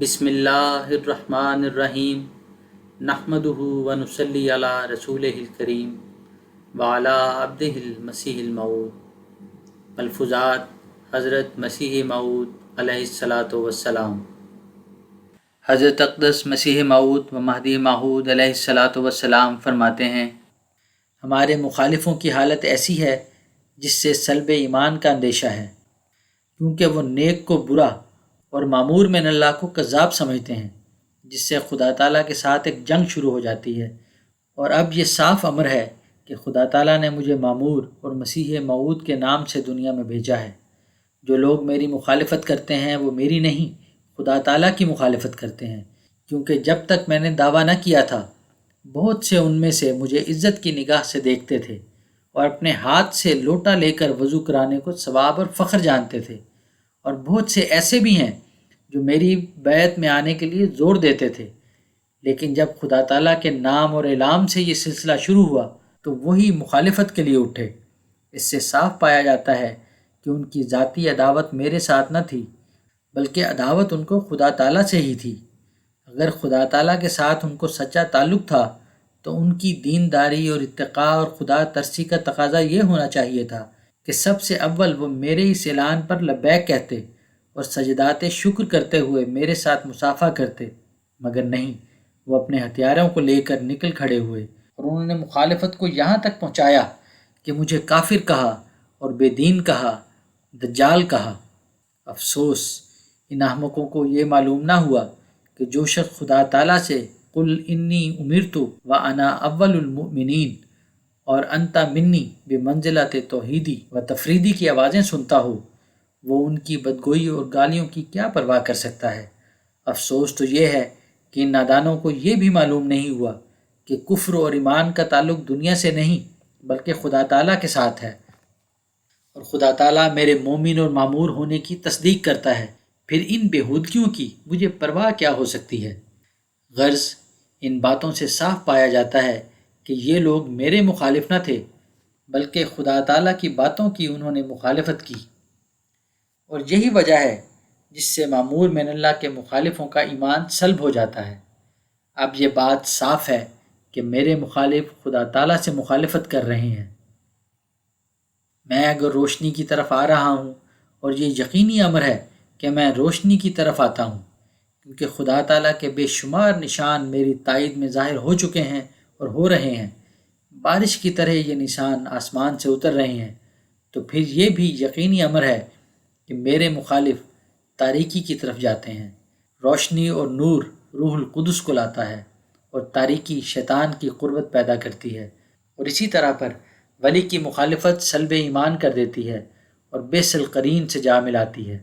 بسم اللہ الرحمن الرحیم نحمدہ ونصلی علی رسولہ الکریم وعلی عبدہ المسیح الموعود ملفوظات حضرت مسیح موعود علیہ الصلاۃ والسلام۔ حضرت اقدس مسیح موعود و مہدی موعود علیہ الصلاۃ والسلام فرماتے ہیں، ہمارے مخالفوں کی حالت ایسی ہے جس سے سلب ایمان کا اندیشہ ہے، کیونکہ وہ نیک کو برا اور مامور من اللہ کو کذاب سمجھتے ہیں، جس سے خدا تعالیٰ کے ساتھ ایک جنگ شروع ہو جاتی ہے۔ اور اب یہ صاف امر ہے کہ خدا تعالیٰ نے مجھے مامور اور مسیح موعود کے نام سے دنیا میں بھیجا ہے۔ جو لوگ میری مخالفت کرتے ہیں وہ میری نہیں، خدا تعالیٰ کی مخالفت کرتے ہیں، کیونکہ جب تک میں نے دعویٰ نہ کیا تھا بہت سے ان میں سے مجھے عزت کی نگاہ سے دیکھتے تھے اور اپنے ہاتھ سے لوٹا لے کر وضو کرانے کو ثواب اور فخر جانتے تھے، اور بہت سے ایسے بھی ہیں جو میری بیعت میں آنے کے لیے زور دیتے تھے، لیکن جب خدا تعالیٰ کے نام اور اعلام سے یہ سلسلہ شروع ہوا تو وہی مخالفت کے لیے اٹھے۔ اس سے صاف پایا جاتا ہے کہ ان کی ذاتی عداوت میرے ساتھ نہ تھی، بلکہ عداوت ان کو خدا تعالیٰ سے ہی تھی۔ اگر خدا تعالیٰ کے ساتھ ان کو سچا تعلق تھا تو ان کی دینداری اور اتقاء اور خدا ترسی کا تقاضا یہ ہونا چاہیے تھا کہ سب سے اول وہ میرے اس اعلان پر لبیک کہتے اور سجدات شکر کرتے ہوئے میرے ساتھ مصافحہ کرتے، مگر نہیں، وہ اپنے ہتھیاروں کو لے کر نکل کھڑے ہوئے اور انہوں نے مخالفت کو یہاں تک پہنچایا کہ مجھے کافر کہا اور بے دین کہا، دجال کہا۔ افسوس ان احمقوں کو یہ معلوم نہ ہوا کہ جو شخص خدا تعالیٰ سے قل انی امرت وانا اول المؤمنین اور انت منی بمنزلت توحیدی و تفریدی کی آوازیں سنتا ہو، وہ ان کی بدگوئی اور گالیوں کی کیا پرواہ کر سکتا ہے۔ افسوس تو یہ ہے کہ ان نادانوں کو یہ بھی معلوم نہیں ہوا کہ کفر اور ایمان کا تعلق دنیا سے نہیں بلکہ خدا تعالیٰ کے ساتھ ہے، اور خدا تعالیٰ میرے مومن اور معمور ہونے کی تصدیق کرتا ہے، پھر ان بےہودگیوں کی مجھے پرواہ کیا ہو سکتی ہے۔ غرض ان باتوں سے صاف پایا جاتا ہے کہ یہ لوگ میرے مخالف نہ تھے بلکہ خدا تعالیٰ کی باتوں کی انہوں نے مخالفت کی، اور یہی وجہ ہے جس سے معمور من اللہ کے مخالفوں کا ایمان سلب ہو جاتا ہے۔ اب یہ بات صاف ہے کہ میرے مخالف خدا تعالیٰ سے مخالفت کر رہے ہیں۔ میں اگر روشنی کی طرف آ رہا ہوں، اور یہ یقینی امر ہے کہ میں روشنی کی طرف آتا ہوں، کیونکہ خدا تعالیٰ کے بے شمار نشان میری تائید میں ظاہر ہو چکے ہیں اور ہو رہے ہیں، بارش کی طرح یہ نشان آسمان سے اتر رہے ہیں، تو پھر یہ بھی یقینی امر ہے کہ میرے مخالف تاریکی کی طرف جاتے ہیں۔ روشنی اور نور روح القدس کو لاتا ہے، اور تاریکی شیطان کی قربت پیدا کرتی ہے، اور اسی طرح پر ولی کی مخالفت سلب ایمان کر دیتی ہے اور بئس القرین سے جا ملاتی ہے۔